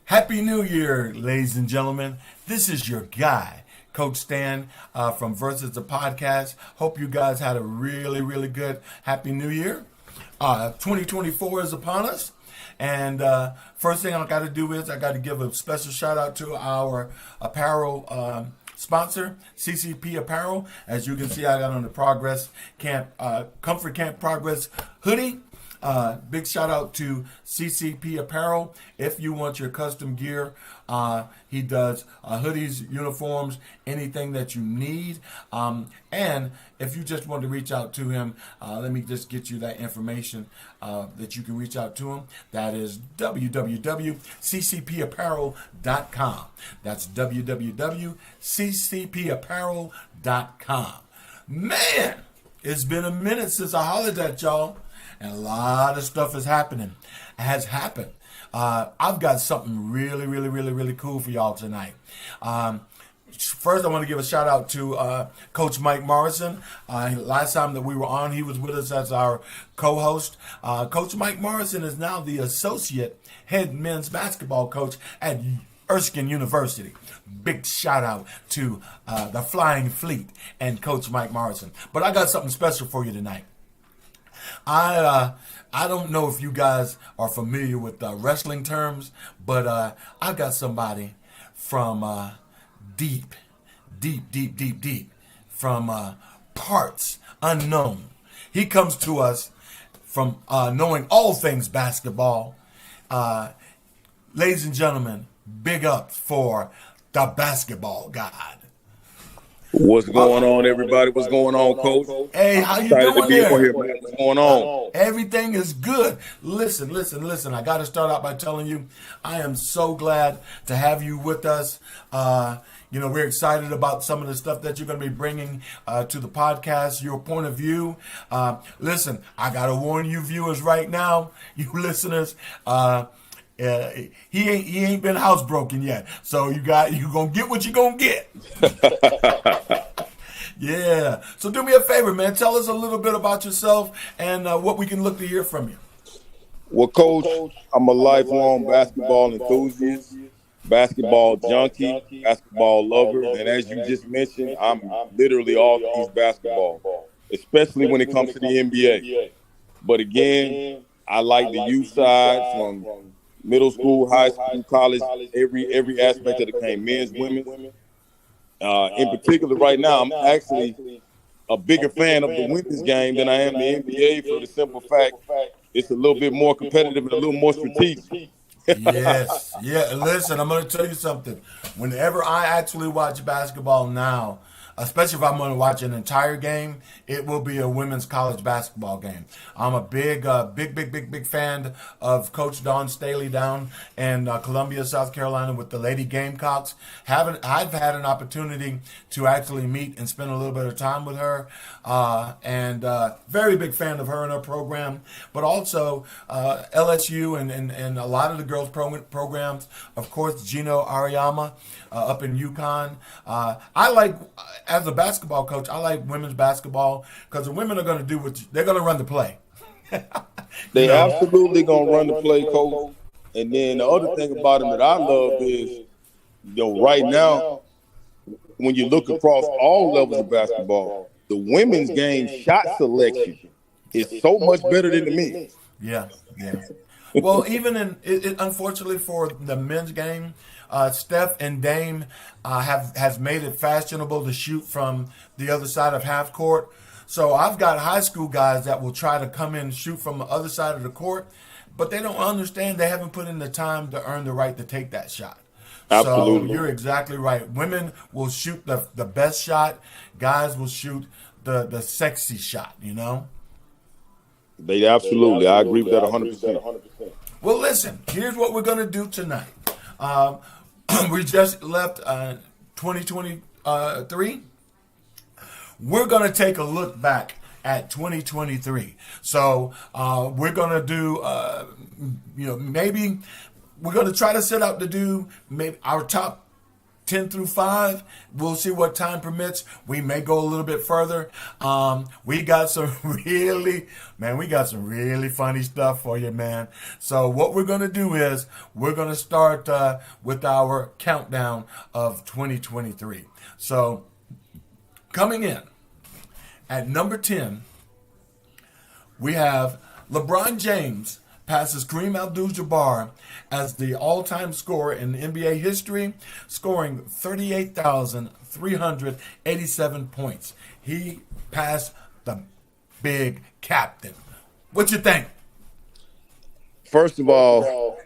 Happy New Year, ladies and gentlemen. This is your guy, Coach Stan from Versus the Podcast. Hope you guys had a really good Happy New Year. 2024 is upon us. And first thing I got to do is I got to give a special shout out to our apparel sponsor, CCP Apparel. As you can see, I got on the Progress Camp, Comfort Camp Progress hoodie. Big shout out to CCP Apparel. If you want your custom gear, he does hoodies, uniforms, anything that you need. And if you just want to reach out to him, let me just get you that information that you can reach out to him. That is www.ccpapparel.com. That's www.ccpapparel.com. Man, it's been a minute since I hollered at y'all. And a lot of stuff has happened. I've got something really cool for y'all tonight. First, I want to give a shout out to Coach Mike Morrison. Last time that we were on, he was with us as our co-host. Coach Mike Morrison is now the associate head men's basketball coach at Erskine University. Big shout out to the Flying Fleet and Coach Mike Morrison. But I got something special for you tonight. I don't know if you guys are familiar with wrestling terms, but I got somebody from deep from parts unknown. He comes to us from knowing all things basketball. Ladies and gentlemen, big up for the basketball god. What's going on, everybody? What's going on, Coach? Hey, how you Excited doing to be there? on here, man. What's going on? Everything is good. Listen. I got to start out by telling you, I am so glad to have you with us. We're excited about some of the stuff that you're going to be bringing to the podcast, your point of view. Listen, I got to warn you viewers right now, you listeners, he ain't been housebroken yet, so you gonna get what you gonna get. Yeah. So do me a favor, man. Tell us a little bit about yourself and what we can look to hear from you. Well, Coach, I'm a lifelong basketball enthusiast, basketball junkie, basketball lover, and as you just mentioned, I'm literally all things basketball, especially when it comes to the NBA. But again, I like the youth side from middle school, high school, college, every aspect of the game, men's, women. In particular, right now, I'm actually a bigger fan of the women's game than I am the NBA for the simple fact it's a little bit more competitive and a little more strategic. Yes. Yeah, listen, I'm going to tell you something. Whenever I actually watch basketball now, especially if I'm going to watch an entire game, it will be a women's college basketball game. I'm a big fan of Coach Dawn Staley down in Columbia, South Carolina with the Lady Gamecocks. I've had an opportunity to actually meet and spend a little bit of time with her, and very big fan of her and her program, but also LSU and a lot of the girls programs. Of course, Gino Ariyama up in UConn. I like, as a basketball coach, I like women's basketball because the women are going to do they're going to run the play. They absolutely going to run the play, Coach. And then the other thing about them that I love is, right now, when you look across all levels of basketball, the women's game shot selection is so much better than the men's. Yeah. Well, even unfortunately for the men's game, Steph and Dame has made it fashionable to shoot from the other side of half court. So I've got high school guys that will try to come in and shoot from the other side of the court, but they don't understand they haven't put in the time to earn the right to take that shot. Absolutely. So you're exactly right. Women will shoot the best shot. Guys will shoot the sexy shot, They absolutely. I agree with that 100%. Well, listen, here's what we're going to do tonight. We just left 2023. We're going to take a look back at 2023. So we're going to do, maybe we're going to try to set out to do maybe our top 10 through 5. We'll see what time permits. We may go a little bit further. We got some really funny stuff for you, man. So what we're going to do is we're going to start with our countdown of 2023. So coming in at number 10, we have LeBron James passes Kareem Abdul-Jabbar as the all-time scorer in NBA history, scoring 38,387 points. He passed the big captain. What you think? First of all,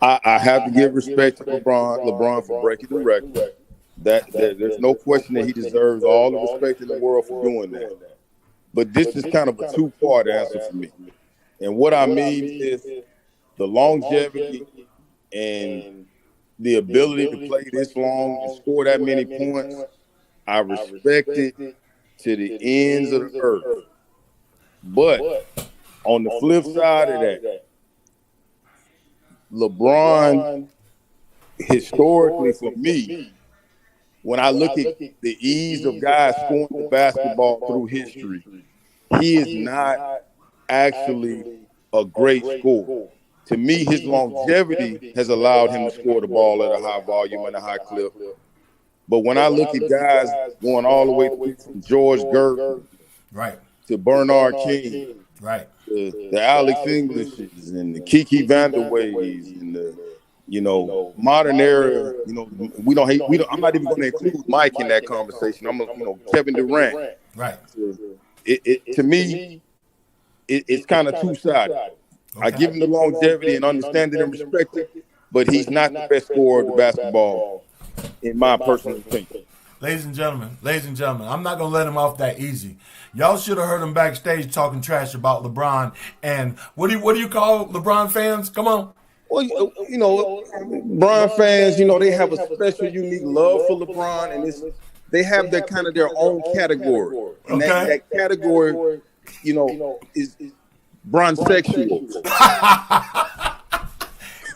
I have to give respect to LeBron for breaking the record. There's no question that he deserves all the respect in the world for doing that. But this is kind of a two-part answer for me. And what I mean is the longevity and the ability to play this long and score that many points. I respect it to the ends of the earth. But on the flip side of that, LeBron, historically for me, when I look at the ease of guys scoring the basketball through history, he is not actually a great scorer. To me, his longevity has allowed him to score the ball at a high volume and a high clip. But when I look at guys going all the way from George Gervin, right, to Bernard King, right, to the Alex Englishes and the Kiki Vanderways and the modern era, I'm not even going to include Mike in that conversation. Kevin Durant. Right. To me, it's kind of two-sided. Okay. I give him the longevity and understand it and respect it, but he's not the best scorer of the basketball, in my personal opinion. Ladies and gentlemen, I'm not going to let him off that easy. Y'all should have heard him backstage talking trash about LeBron. And what do you call LeBron fans? Come on. Well, LeBron fans, they have a special, unique love for LeBron, and they have their kind of their own category. And that category, is bron-sexual.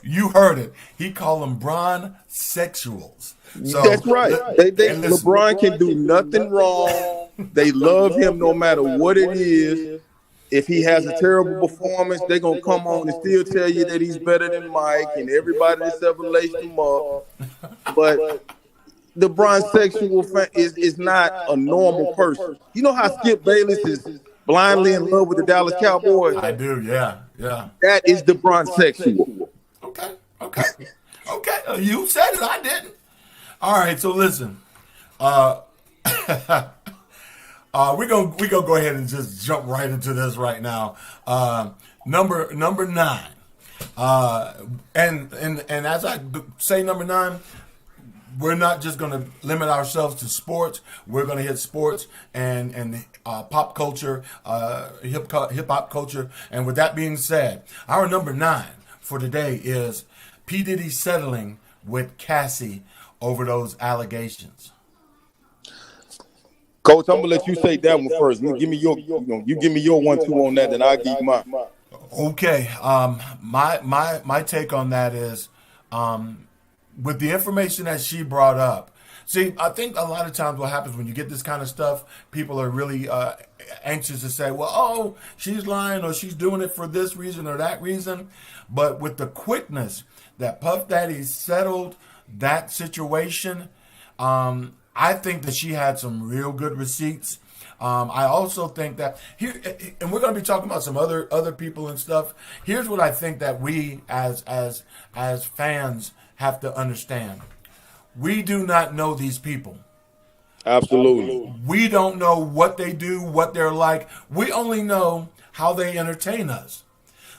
You heard it. He called them bron-sexuals. So, that's right. LeBron can do nothing wrong. They love him no matter what it is. If he has a terrible performance, they're going to come on and still tell you that he's better than Mike and everybody that's ever laced him up. But the bron-sexual fan is not a normal person. You know how Skip Bayless is blindly in love with the Dallas Cowboys? I do, yeah. That is the bron-sexual. Okay. You said it, I didn't. All right, so listen. We're gonna go ahead and just jump right into this right now. Number 9. And as I say number 9, we're not just going to limit ourselves to sports. We're going to hit sports and pop culture, hip hop culture. And with that being said, our number 9 for today is P. Diddy settling with Cassie over those allegations. Coach, I'm gonna let you say that one first. Give me your, you give me your 1-2 on that, then I'll give you mine. Okay. My take on that is, with the information that she brought up. See, I think a lot of times what happens when you get this kind of stuff, people are really anxious to say, well, she's lying or she's doing it for this reason or that reason. But with the quickness that Puff Daddy settled that situation, I think that she had some real good receipts. I also think that here, and we're going to be talking about some other people and stuff. Here's what I think that we as fans have to understand. We do not know these people. Absolutely. We don't know what they do, what they're like. We only know how they entertain us.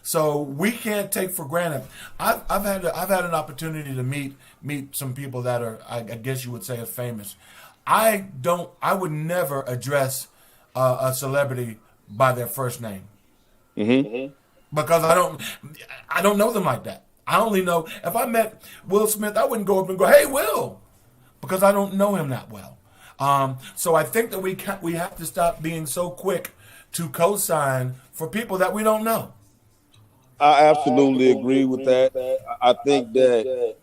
So we can't take for granted. I've had an opportunity to meet some people that are, I guess you would say, are famous. I would never address a celebrity by their first name. Mm-hmm. Because I don't know them like that. I only know, if I met Will Smith, I wouldn't go up and go, "Hey, Will," because I don't know him that well. So I think that we have to stop being so quick to co-sign for people that we don't know. I absolutely agree with that. I think that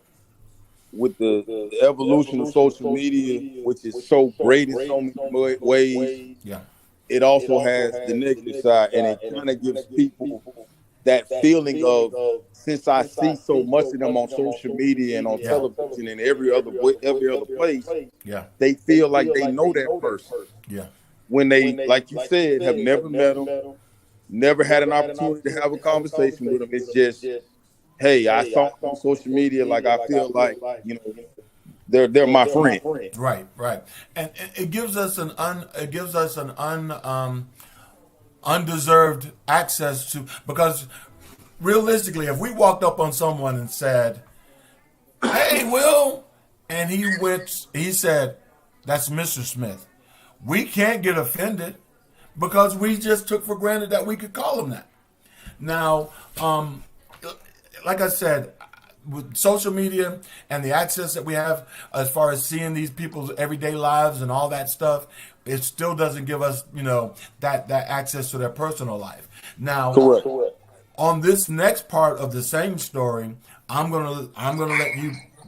with the evolution of social media, which is so great in so many ways, Yeah. it also has the negative side, and it kind of gives people that feeling of, since I see so much of them on social media and on television and every other place, Yeah. they feel like they know that person Yeah. when they, like you said, have never met them, never had an opportunity to have a conversation with them. It's just, hey, I saw them on social media, like I feel like, they're my friend. Right. Right. And it gives us undeserved access to, because realistically, if we walked up on someone and said, "Hey, Will," and he said, "That's Mr. Smith," we can't get offended because we just took for granted that we could call him that. Now, like I said, with social media and the access that we have as far as seeing these people's everyday lives and all that stuff, it still doesn't give us, that access to their personal life. Now, Correct. on this next part of the same story, I'm gonna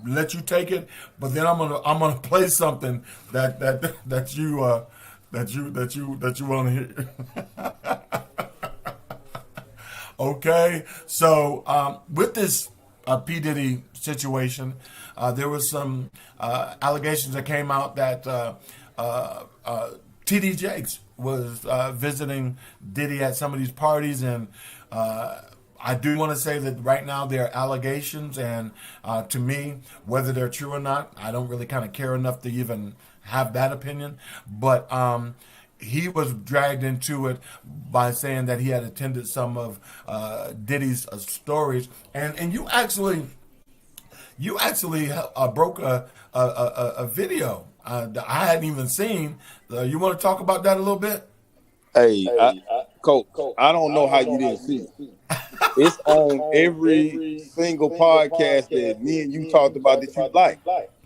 let you take it, but then I'm gonna play something that you want to hear. Okay, so with this P. Diddy situation, there was some allegations that came out that T.D. Jakes was visiting Diddy at some of these parties, and I do want to say that right now there are allegations, and to me, whether they're true or not, I don't really kind of care enough to even have that opinion, but he was dragged into it by saying that he had attended some of Diddy's stories, and you actually broke a video that I hadn't even seen. You want to talk about that a little bit? Hey, Coach, I don't know how you didn't see it. It's on every single podcast that me and you talked about that you like.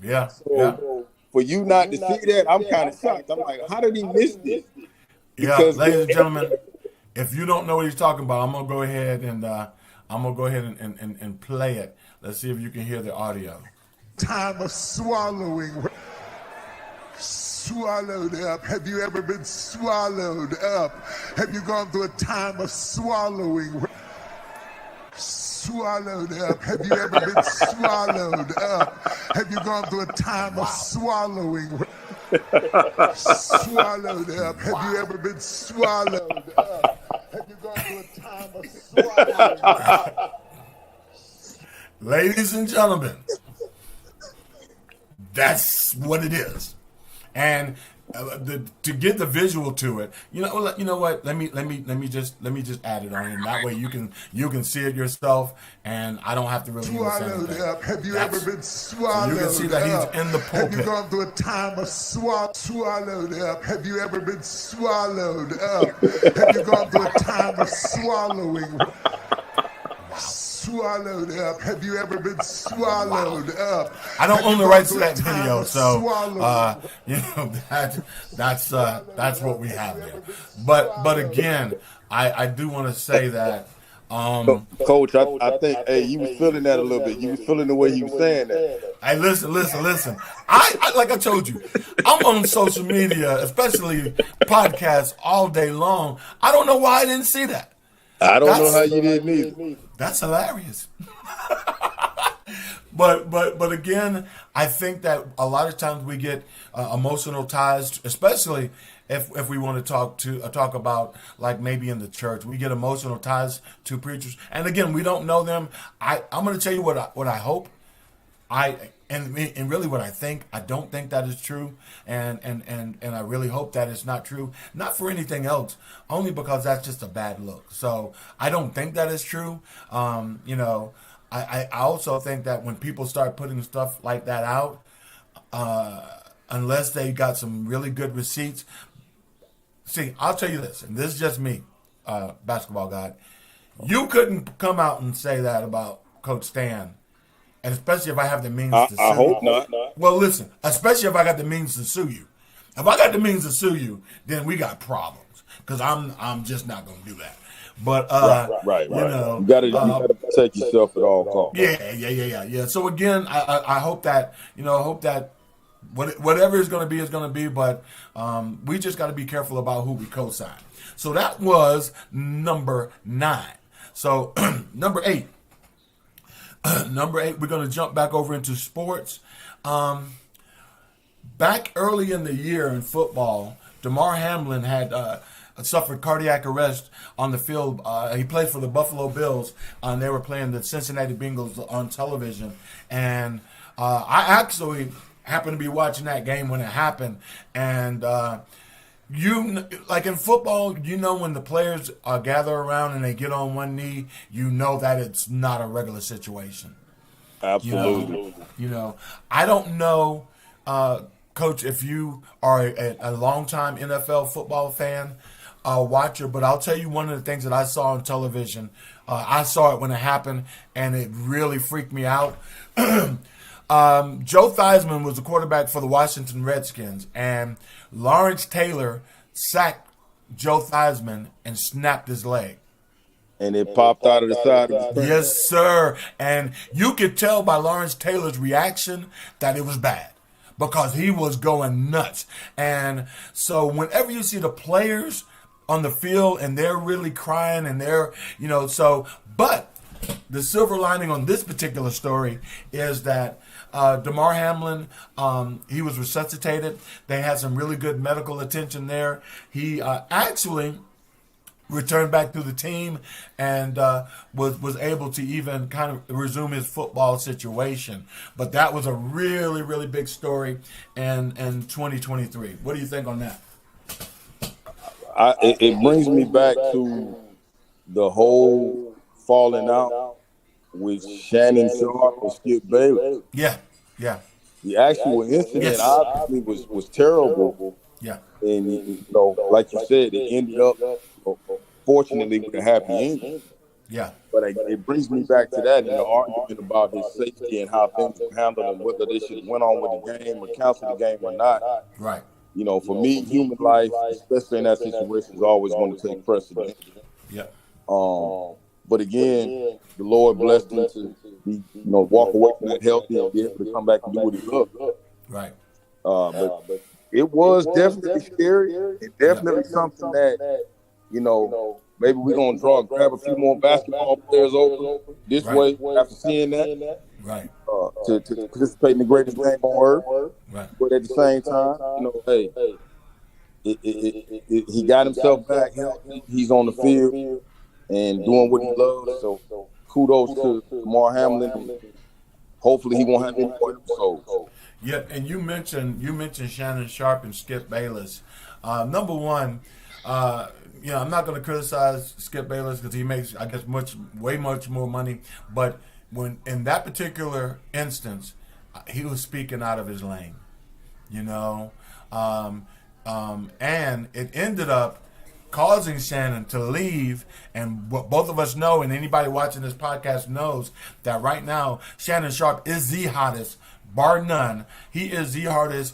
Yeah. So for you not to see that, I'm kind of shocked. I'm like, how did he miss this? Because, ladies and gentlemen, if you don't know what he's talking about, I'm gonna go ahead and play it. Let's see if you can hear the audio. Time of swallowing. Swallowed up. Have you ever been swallowed up? Have you gone through a time of swallowing? Swallowed up. Have you ever been swallowed up? Have you gone through a time of swallowing? Swallowed up. Have you ever been swallowed up? Have you gone through a time of swallowing up? Ladies and gentlemen, that's what it is. And to get the visual to it, you know what? Let me just add it on, and that way you can see it yourself, and I don't have to really say anything. Up. Have you ever been swallowed? So you can see that he's in the pulpit. Have you gone through a time of swallowed up? Have you ever been swallowed up? Have you gone through a time of swallowing? Swallowed up. Have you ever been swallowed up? I don't own the rights to that video, so that's what we have there. But again, I do want to say that. Coach, I think, hey, you was feeling that a little bit. You was feeling the way he was saying that. Hey, listen. I like I told you, I'm on social media, especially podcasts, all day long. I don't know why I didn't see that. I don't know how you didn't either. That's hilarious. But again, I think that a lot of times we get emotional ties, especially if we want to talk about, like, maybe in the church, we get emotional ties to preachers. And again, we don't know them. I'm going to tell you what I hope. And really what I think. I don't think that is true, and I really hope that it's not true. Not for anything else, only because that's just a bad look. So I don't think that is true. I also think that when people start putting stuff like that out, unless they got some really good receipts. See, I'll tell you this, and this is just me, basketball guy. You couldn't come out and say that about Coach Stan. And especially if I have the means to sue you. I hope not. Well, listen, especially if I got the means to sue you. If I got the means to sue you, then we got problems. Because I'm just not going to do that. But Right. you know, You gotta protect yourself at all costs. yeah. So again, I hope that whatever is going to be is going to be, but we just got to be careful about who we co-sign. So that was number 9. So number 8. Number 8, we're going to jump back over into sports. Back early in the year in football, Damar Hamlin had suffered cardiac arrest on the field. He played for the Buffalo Bills, and they were playing the Cincinnati Bengals on television. And I actually happened to be watching that game when it happened. And like in football, when the players gather around and they get on one knee, that it's not a regular situation. Absolutely. I don't know, Coach, if you are a longtime NFL football fan, watcher, but I'll tell you one of the things that I saw on television. I saw it when it happened, and it really freaked me out. Joe Theismann was the quarterback for the Washington Redskins, and Lawrence Taylor sacked Joe Theismann and snapped his leg. And it popped out of the side of the Yes, sir. And you could tell by Lawrence Taylor's reaction that it was bad because he was going nuts. And so whenever you see the players on the field and they're really crying and they're, but the silver lining on this particular story is that Damar Hamlin, he was resuscitated. They had some really good medical attention there. He actually returned back to the team and was able to even kind of resume his football situation. But that was a really, really big story in 2023. What do you think on that? It brings me back to the whole falling out with Shannon Sharp and Skip Bayless. Yeah. The actual incident obviously was terrible. Yeah. And like you said, it ended up fortunately with a happy ending. Yeah. But it brings me back to that and the argument about his safety and how things were handled and whether they should have went on with the game or canceled the game or not. Right. For me, human life, especially in that situation, is always going to take precedent. Yeah. But again, the Lord blessed him to be, walk away from that healthy and be able to come back and do what he loved. Right. But it was definitely scary. It's definitely something that, maybe we're going to grab a few more basketball players over this way after seeing that. Right. To participate in the greatest game on earth. Right. But at the same time, he got himself back healthy. He's on the field and doing what he loves. So kudos to Damar Hamlin. Hopefully he won't have any more episodes. Yeah, and you mentioned Shannon Sharp and Skip Bayless. Number one, I'm not going to criticize Skip Bayless because he makes, I guess, way much more money. But when in that particular instance, he was speaking out of his lane, and it ended up causing Shannon to leave. And what both of us know, and anybody watching this podcast knows, that right now Shannon Sharp is the hottest, bar none. He is the hottest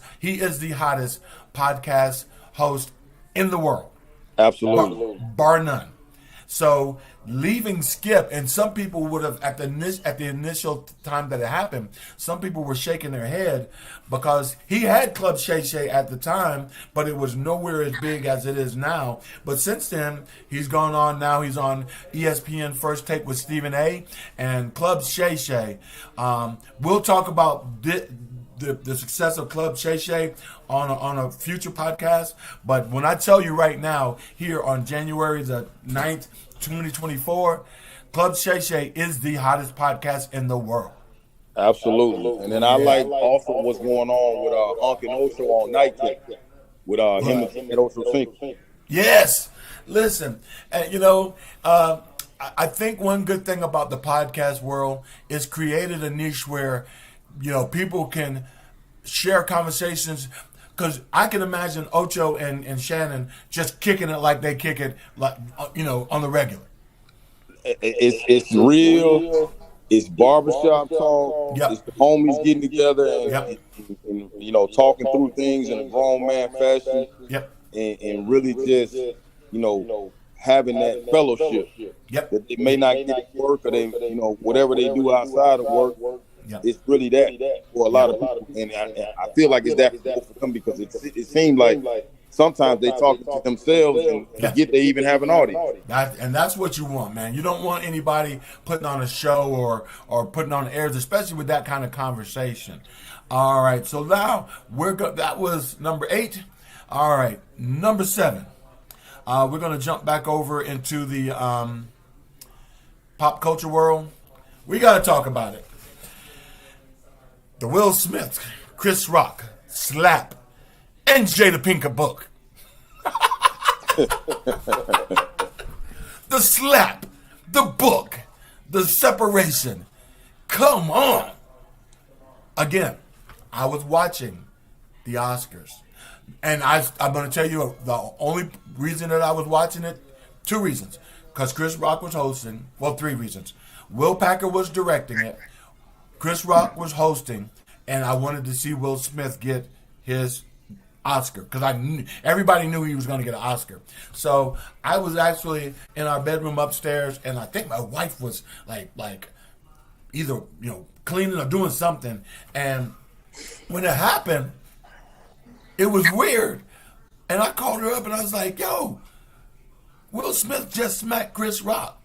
podcast host in the world. Absolutely. Bar none. So leaving Skip, and some people would have at the initial time that it happened, some people were shaking their head because he had Club Shay Shay at the time, but it was nowhere as big as it is now. But since then, he's gone on. Now he's on ESPN First Take with Stephen A. and Club Shay Shay. We'll talk about the success of Club Shay Shay on a future podcast. But when I tell you right now, here on January the 9th, 2024, Club Shay Shay is the hottest podcast in the world. Absolutely. And then I like also what's going on with Unc and Ocho on Nightcap with him and Ocho Cinco. Yes. Listen, I think one good thing about the podcast world is created a niche where people can share conversations, because I can imagine Ocho and Shannon just kicking it like they kick it, like on the regular. It's real. It's barbershop talk. Yep. It's the homies getting together and talking through things in a grown man fashion. Yep. And really just having that fellowship. Yep. That they may not get at work, or they, whatever they do outside of work, Yep. it's really that for a lot of people. And I feel like it's that for both of them, because it seemed like sometimes they talking to themselves and forget they even have an audience. And that's what you want, man. You don't want anybody putting on a show or putting on airs, especially with that kind of conversation. All right, so now that was number 8. All right, number 7. We're going to jump back over into the pop culture world. We got to talk about it. The Will Smith, Chris Rock, slap, and Jada Pinkett book. The slap, the book, the separation. Come on. Again, I was watching the Oscars. And I'm going to tell you the only reason that I was watching it, 2 reasons. Because Chris Rock was hosting. Well, 3 reasons. Will Packer was directing it. Chris Rock was hosting. And I wanted to see Will Smith get his Oscar. Because everybody knew he was going to get an Oscar. So I was actually in our bedroom upstairs. And I think my wife was like either, cleaning or doing something. And when it happened, it was weird. And I called her up and I was like, yo, Will Smith just smacked Chris Rock.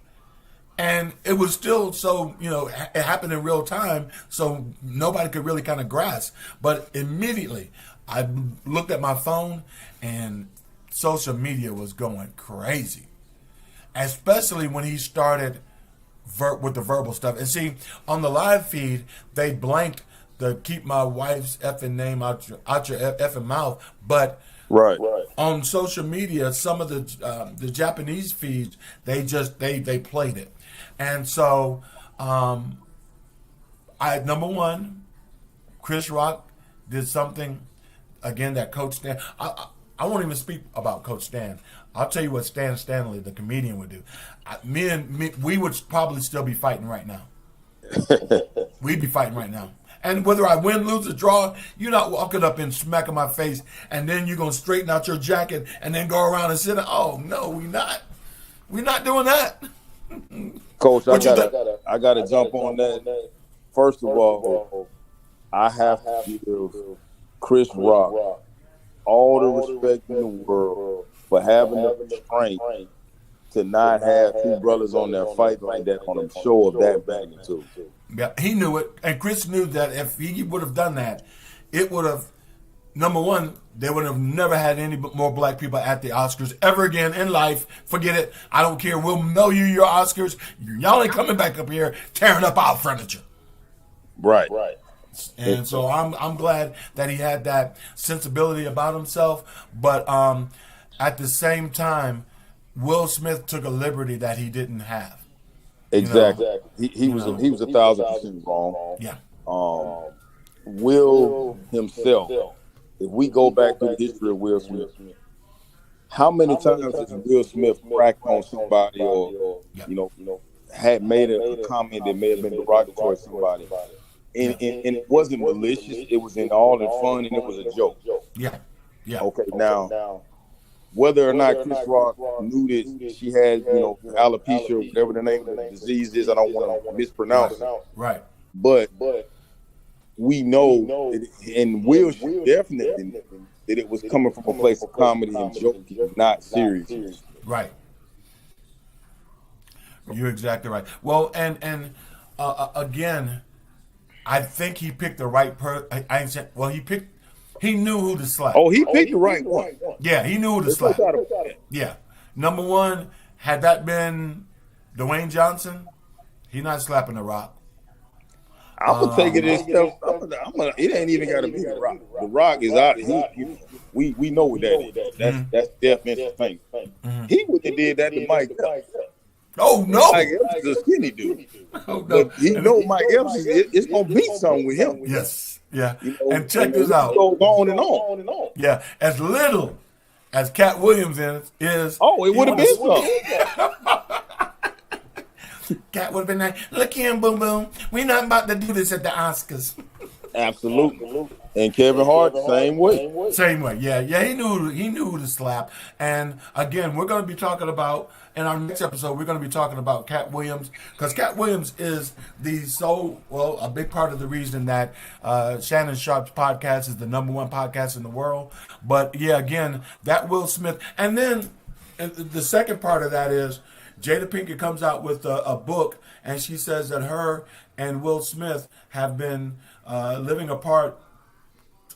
And it was still so, it happened in real time, so nobody could really kind of grasp. But immediately, I looked at my phone and social media was going crazy. Especially when he started with the verbal stuff. And see, on the live feed, they blanked the keep my wife's effing name out your effing mouth. But Right. on social media, some of the Japanese feeds, they played it. And so, number one, Chris Rock did something, again, that Coach Stan, I won't even speak about Coach Stan. I'll tell you what Stan Stanley, the comedian, would do. We would probably still be fighting right now. We'd be fighting right now. And whether I win, lose, or draw, you're not walking up and smacking my face, and then you're going to straighten out your jacket and then go around and sit down. Oh, no, we're not. We're not doing that. Coach, I gotta jump on that. First of all, I have to give Chris Rock all the respect in the world for having the strength to not have 2 brothers on there fighting like that on a show of that magnitude. Yeah, he knew it, and Chris knew that if he would have done that, it would have, number one, they would have never had any more black people at the Oscars ever again in life. Forget it. I don't care. We'll mail you your Oscars. Y'all ain't coming back up here tearing up our furniture. Right. And so I'm glad that he had that sensibility about himself. But at the same time, Will Smith took a liberty that he didn't have. Exactly. He was 1,000% wrong. Yeah. Will himself, if we go back through the history of Will Smith, how many times has Will Smith cracked on somebody or, had made a comment that may have been derogatory to somebody? And it wasn't malicious. It was in all in fun, and it was a joke. Yeah. Okay, now, whether or not Chris Rock knew that she had, alopecia, whatever the name of the disease is, I don't want to mispronounce it. Right. But we know, and Will definitely that it was coming from a place of comedy and joking, not serious. Right. You're exactly right. Well, and again, I think he picked the right person. He knew who to slap. Oh, he picked the right one. Yeah, he knew who to slap. Yeah. Number one, had that been Dwayne Johnson, he's not slapping The Rock. I'm gonna take it as it ain't even got to be The Rock. The Rock is out. We know what that is. That's definitely thing. He would have did that to Mike Epps. Oh no! Mike Epps is a skinny dude. Oh, no. But he know Mike Epps it's gonna be something with him. Yes. Yeah. And check this out. It goes on and on. Yeah. As little as Cat Williams is. Oh, it would have been something. Cat would have been like, look here, boom boom. We're not about to do this at the Oscars. Absolutely. And Kevin Hart, same way. Same way, yeah. He knew who to slap. And again, we're going to be talking about in our next episode. We're going to be talking about Cat Williams because Cat Williams is a big part of the reason that Shannon Sharp's podcast is the #1 podcast in the world. But yeah, again, that Will Smith, and then the second part of that is Jada Pinkett comes out with a book, and she says that her and Will Smith have been living apart.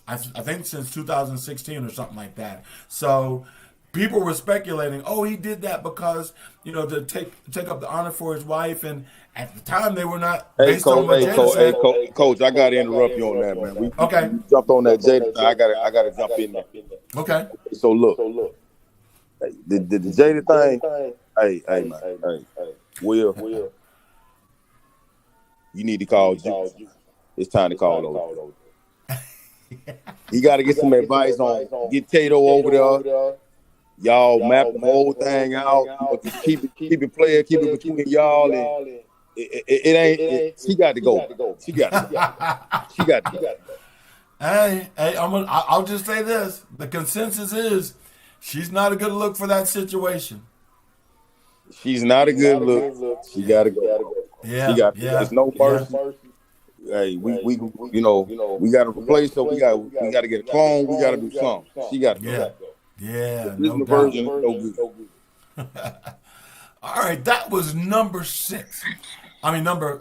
I think since 2016 or something like that. So people were speculating, he did that because, to take up the honor for his wife. And at the time, they were not based on what Jada said. Coach, I got to interrupt you on that, man. We jumped on that Jada thing. I got to jump in there. Okay. So look, the Jada thing, hey, Will, you need to call Juice. It's time to call over. You got to get some advice on get Tato over there. Y'all map the whole thing out. Just keep it player, keep it between y'all. And it ain't. She got to go. She got to go. Hey, I'll just say this: the consensus is she's not a good look for that situation. She's not a good look. She got to go. Yeah, she got. There's no mercy. Yeah. Hey, we got to replace her. We got to get a clone. We got to do something. She got to go. Yeah. The original version is no good. All right, that was number 6. I mean, number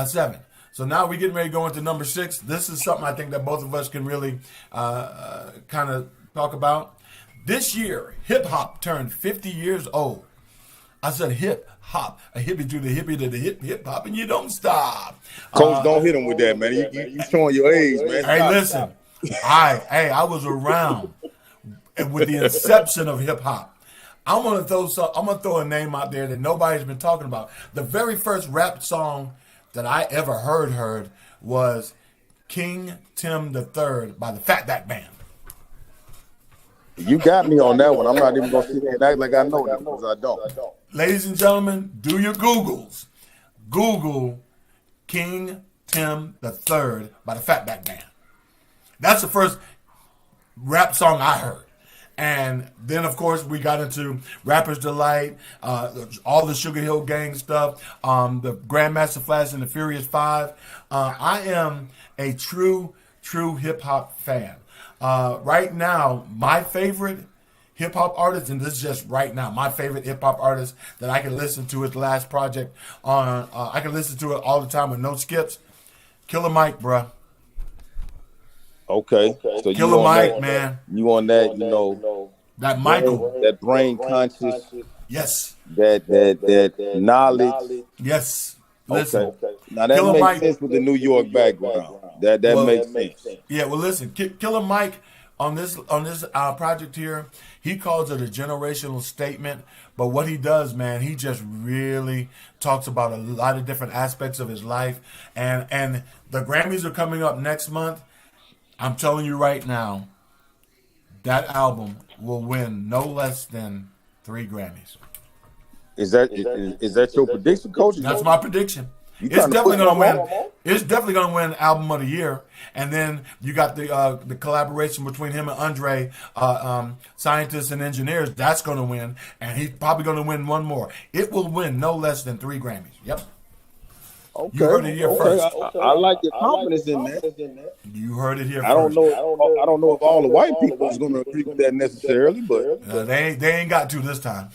7. So now we're getting ready to go into number 6. This is something I think that both of us can really kind of talk about. This year, hip hop turned 50 years old. I said hip hop, a hippie to the hippie to the hip hop, and you don't stop. Coach, don't hit him with that, man. You showing your age, man. Hey, listen, I was around with the inception of hip hop. I'm gonna throw a name out there that nobody's been talking about. The very first rap song that I ever heard was King Tim III by the Fatback Band. You got me on that one. I'm not even gonna sit there and act like I know that because I don't. Ladies and gentlemen, do your Googles. Google King Tim III by the Fatback Band. That's the first rap song I heard. And then, of course, we got into Rapper's Delight, all the Sugar Hill Gang stuff, the Grandmaster Flash and the Furious Five. I am a true hip-hop fan. Right now, my favorite hip-hop artist, and this is just right now, my favorite hip-hop artist that I can listen to his last project on, I can listen to it all the time with no skips, Killer Mike, bruh. Okay. So Killer Mike, man. You on that, that Michael. That brain conscious. Yes. That knowledge. Yes. Listen. Okay. Now that Killer makes Mike, sense with the New York background. That makes sense. Yeah, well listen, Killer Mike on this project here, he calls it a generational statement, but what he does, man, he just really talks about a lot of different aspects of his life, and the Grammys are coming up next month. I'm telling you right now, that album will win no less than 3 Grammys. Is that your prediction, Coach? That's my prediction. It's definitely going to win. It's definitely going to win Album of the Year. And then you got the collaboration between him and Andre, Scientists and Engineers. That's going to win. And he's probably going to win one more. It will win no less than 3 Grammys. Yep. Okay. You heard it here first. I like your confidence in that. You heard it here first. I don't know if all the white people is going to agree with that necessarily, but they ain't got to this time.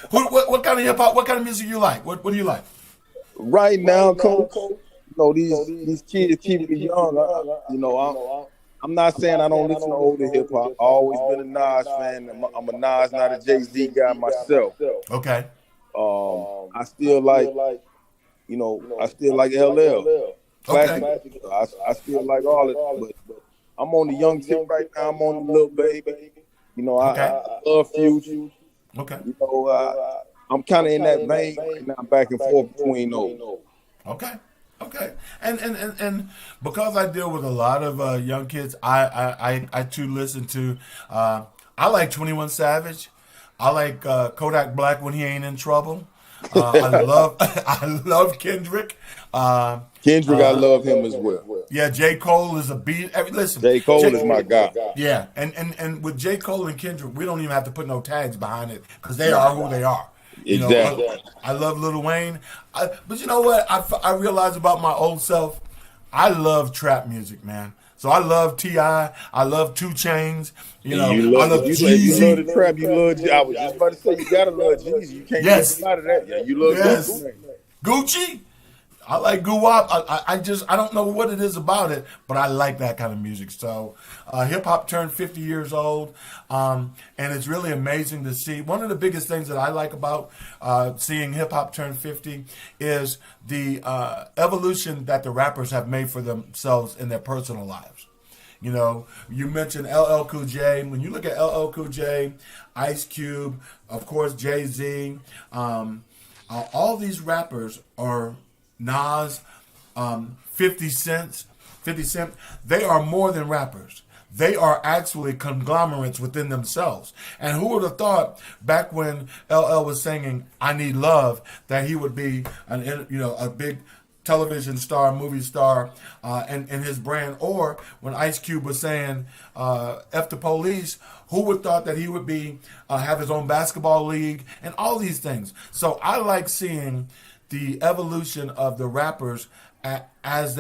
What kind of hip hop? What kind of music you like? What do you like? Right now, Coach, these kids keep me young. I'm not saying I don't listen to older hip hop. I've always been a Nas fan. I'm a Nas, not a Jay-Z guy myself. Okay. I still like, I still like LL. Classic. Okay. I still like all of it, but I'm on the young tip right now. I'm on the Lil Baby. I love Future. Okay. I'm kind of in that vein right now, back and forth between those. Okay. And because I deal with a lot of young kids, I too listen to. I like 21 Savage. I like Kodak Black when he ain't in trouble. I love Kendrick. Kendrick, I love him as well. Yeah, J. Cole is a beat. Listen, J. Cole is my guy. Yeah, and with J. Cole and Kendrick, we don't even have to put no tags behind it because they are who they are. You Exactly. know, I love Lil Wayne, but you know what? I realized about my old self. I love trap music, man. So I love T.I. I love 2 Chainz. You know, I love Jeezy. You love the trap. You love. I was just about to say you gotta love Jeezy. You can't get out of that. Yeah, you love Gucci. I like Guwap. I don't know what it is about it, but I like that kind of music. So hip hop turned 50 years old, and it's really amazing to see. One of the biggest things that I like about seeing hip hop turn 50 is the evolution that the rappers have made for themselves in their personal lives. You know, you mentioned LL Cool J. When you look at LL Cool J, Ice Cube, of course Jay-Z, all these rappers are Nas, 50 Cent, they are more than rappers. They are actually conglomerates within themselves. And who would have thought back when LL was singing "I Need Love" that he would be a big television star, movie star, and his brand? Or when Ice Cube was saying "F the police," who would have thought that he would be have his own basketball league and all these things? So I like seeing the evolution of the rappers as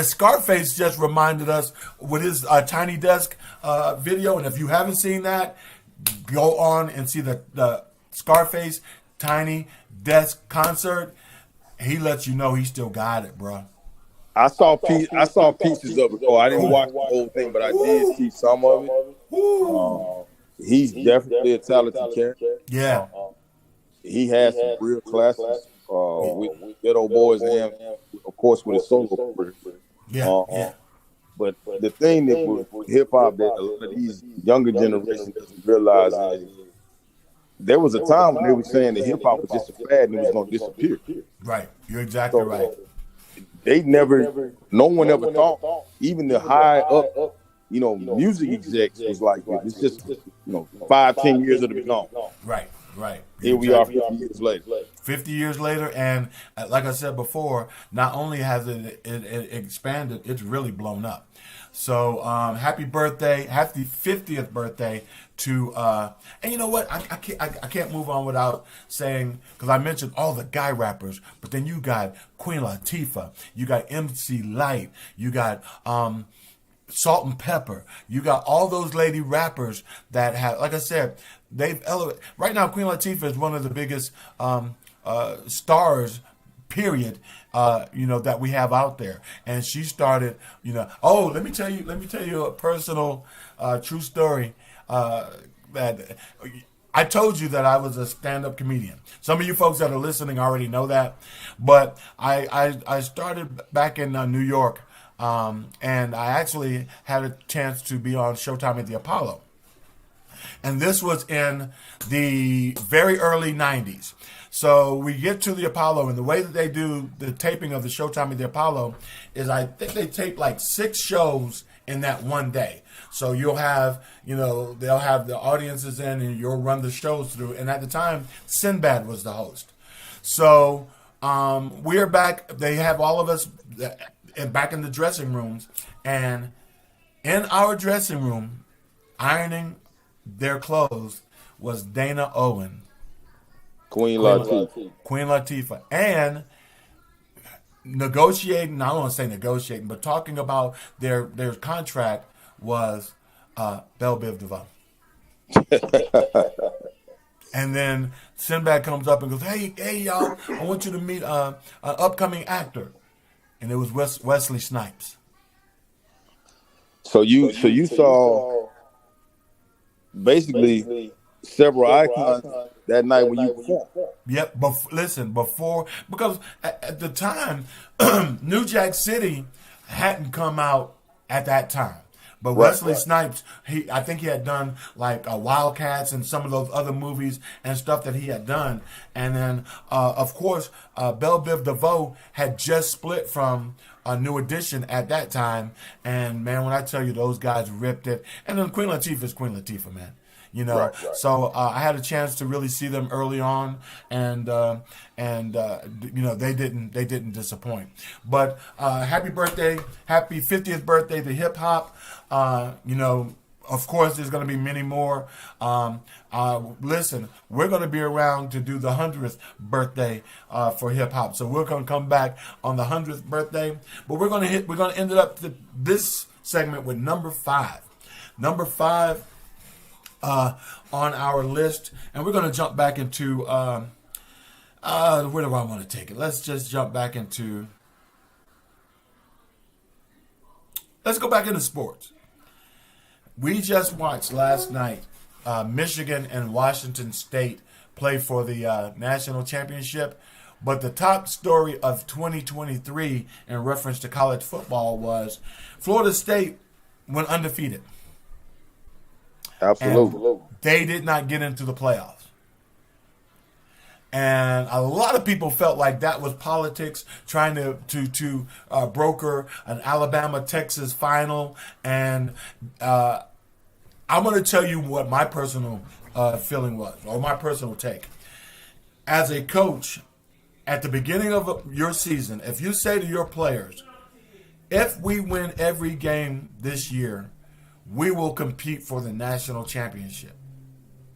Scarface just reminded us with his Tiny Desk video. And if you haven't seen that, go on and see the Scarface Tiny Desk concert. He lets you know he still got it, bro. I saw pieces of it. Oh, I didn't watch the whole thing, but I did see some of it. He's definitely a talented character. Yeah. He has some real classics with Ghetto Boys and, of course, with his solo career. Yeah. But the thing that with hip hop that a lot of these younger generations doesn't realize is there was a time when they were saying that hip hop was just a fad and it was going to disappear. Right. You're exactly right. No one ever thought, even the high up, music execs was like, it's just, 5-10 years it'll be gone. Right. Here we are 50 years later. 50 years later, and like I said before, not only has it expanded, it's really blown up. So happy 50th birthday to, and you know what? I can't move on without saying, because I mentioned all the guy rappers, but then you got Queen Latifah, you got MC Light, you got Salt and Pepper, you got all those lady rappers that have, like I said, they've elevated. Right now, Queen Latifah is one of the biggest stars, period, that we have out there. And she started, let me tell you a personal, true story. That I told you that I was a stand-up comedian. Some of you folks that are listening already know that, but I started back in New York, and I actually had a chance to be on Showtime at the Apollo. And this was in the very early 90s. So we get to the Apollo, and the way that they do the taping of the Showtime at the Apollo is I think they tape like 6 shows in that one day. So you'll have, they'll have the audiences in and you'll run the shows through. And at the time, Sinbad was the host. So we're back. They have all of us back in the dressing rooms. And in our dressing room, ironing their clothes was Dana Owen, Queen Latifah, and negotiating. I don't want to say negotiating, but talking about their contract was Belle Biv DeVoe. And then Sinbad comes up and goes, "Hey, y'all! I want you to meet an upcoming actor," and it was Wesley Snipes. So you saw basically several icons that night when you performed. Yep. Because at the time, New Jack City hadn't come out at that time. But Wesley Snipes, I think he had done like Wildcats and some of those other movies and stuff that he had done. And then, of course, Belle Biv DeVoe had just split from New Edition at that time. And, man, when I tell you those guys ripped it. And then Queen Latifah is Queen Latifah, man. You know, Right. so I had a chance to really see them early on, and you know they didn't disappoint. But happy 50th birthday to hip hop. You know, of course, there's going to be many more. Listen, we're going to be around to do the 100th birthday for hip hop. So we're going to come back on the 100th birthday. But we're going to end it up this segment with number 5. Number 5 on our list, and we're going to jump back into where do I want to take it? Let's just jump back into. Let's go back into sports. We just watched last night Michigan and Washington State play for the national championship. But the top story of 2023 in reference to college football was Florida State went undefeated. Absolutely. And they did not get into the playoffs. And a lot of people felt like that was politics, trying to broker an Alabama-Texas final. And I'm going to tell you what my personal feeling was, or my personal take. As a coach, at the beginning of your season, if you say to your players, if we win every game this year, we will compete for the national championship.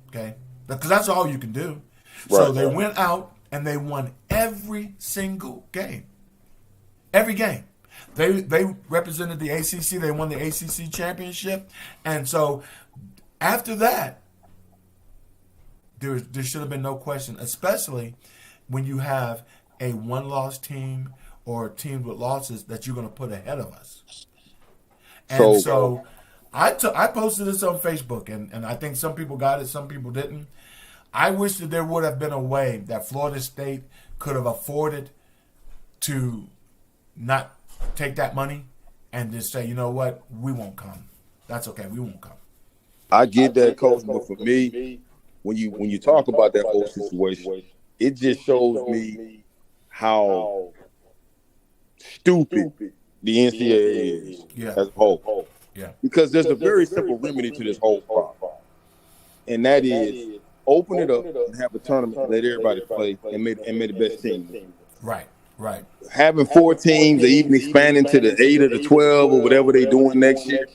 Okay? Because that's all you can do. So they went out and they won every single game. Every game. They represented the ACC. They won the ACC championship. And so after that, there should have been no question, especially when you have a one-loss team or teams with losses that you're going to put ahead of us. And so I posted this on Facebook, and I think some people got it, some people didn't. I wish that there would have been a way that Florida State could have afforded to not take that money and just say, you know what, we won't come. That's okay, we won't come. I get that, Coach, but for me, when you talk about that whole situation, it just shows me how stupid the NCAA is as a whole. Yeah. Because there's a very simple remedy to this whole problem, and that is open it up and have a tournament, let everybody play, and make the best team. Right. Having 4 teams, or even expanding to the 8 or the 12 or whatever they're doing next year,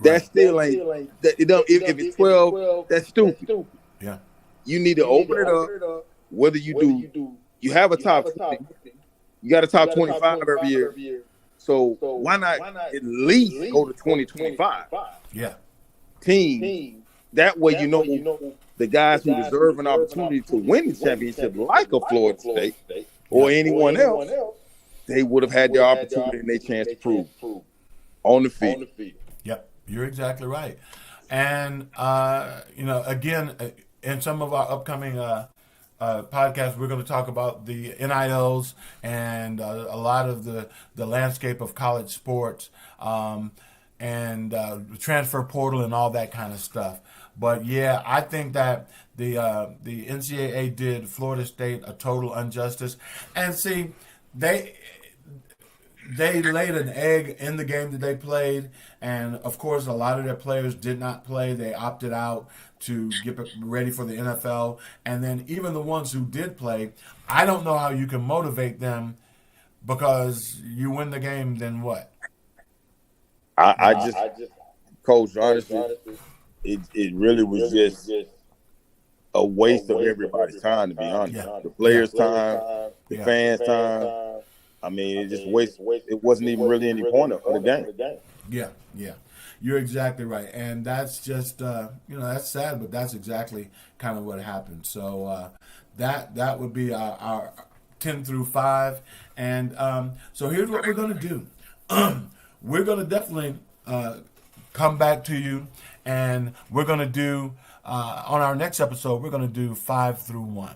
that still ain't. If it's 12, that's stupid. Yeah. You need to open it up. Whether you have a top 20, you got a top 25 every year. So why not at least go to 2025? Yeah. Team. That way, you know the guys who deserve an opportunity to win the championship, like a Florida State or anyone else, they would have had their opportunity and their chance to prove on the field. Yep, you're exactly right. And again, in some of our upcoming podcasts, we're going to talk about the NILs and a lot of the landscape of college sports and the transfer portal and all that kind of stuff. But yeah, I think that the NCAA did Florida State a total injustice. And see, they laid an egg in the game that they played, and of course, a lot of their players did not play. They opted out to get ready for the NFL, and then even the ones who did play, I don't know how you can motivate them because you win the game, then what? I just, Coach, honestly, it really was just a waste of everybody's time, to be honest. Yeah. The players' time, the fans' time. I mean, it just it wasn't even really any point for the game. Yeah. You're exactly right. And that's just, that's sad, but that's exactly kind of what happened. So that would be our 10 through 5. And so here's what we're going to do. We're going to definitely come back to you, and we're going to do, on our next episode, we're going to do 5 through 1.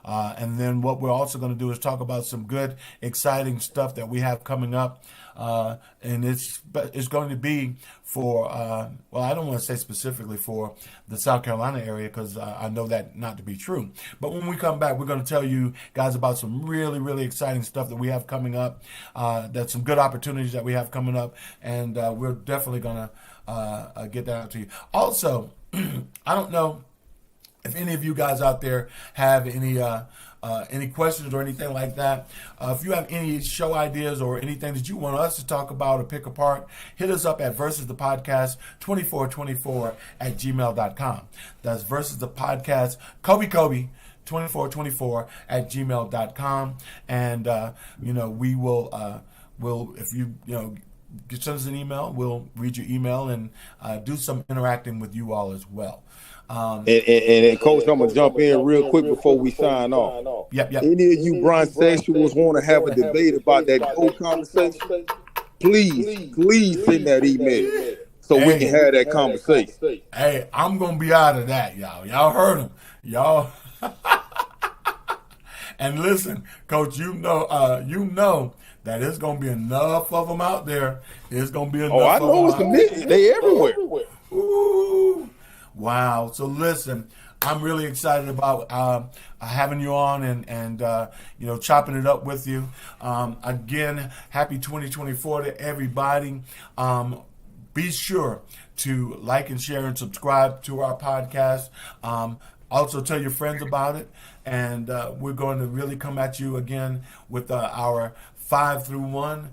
And then what we're also going to do is talk about some good, exciting stuff that we have coming up. And it's going to be for, I don't want to say specifically for the South Carolina area because I know that not to be true. But when we come back, we're going to tell you guys about some really, really exciting stuff that we have coming up. That's some good opportunities that we have coming up. And we're definitely going to get that out to you. Also, I don't know if any of you guys out there have any questions or anything like that. If you have any show ideas or anything that you want us to talk about or pick apart, hit us up at versus the podcast 2424 at gmail.com. That's versus the podcast Kobe 2424 at gmail.com. And we will if you send us an email, we'll read your email and do some interacting with you all as well. And Coach, I'm gonna jump in real quick before we sign off. Yep. Any of you bronsexuals want to have a debate about that GOAT conversation? Please send that email so we can have that conversation. Hey, I'm gonna be out of that, y'all. Y'all heard him, y'all. And listen, Coach, you know that there's gonna be enough of them out there. There's gonna be enough. Oh, I know it's the they everywhere. Ooh. Wow. So listen, I'm really excited about having you on and chopping it up with you. Again, happy 2024 to everybody. Be sure to like and share and subscribe to our podcast. Also tell your friends about it. And we're going to really come at you again with our 5 through 1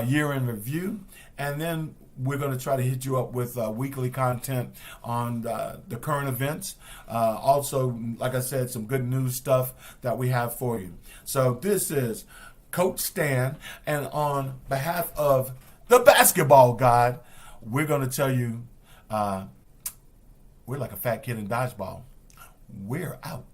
year in review. And then we're going to try to hit you up with weekly content on the current events. Also, like I said, some good news stuff that we have for you. So this is Coach Stan, and on behalf of the basketball god, we're going to tell you we're like a fat kid in dodgeball. We're out.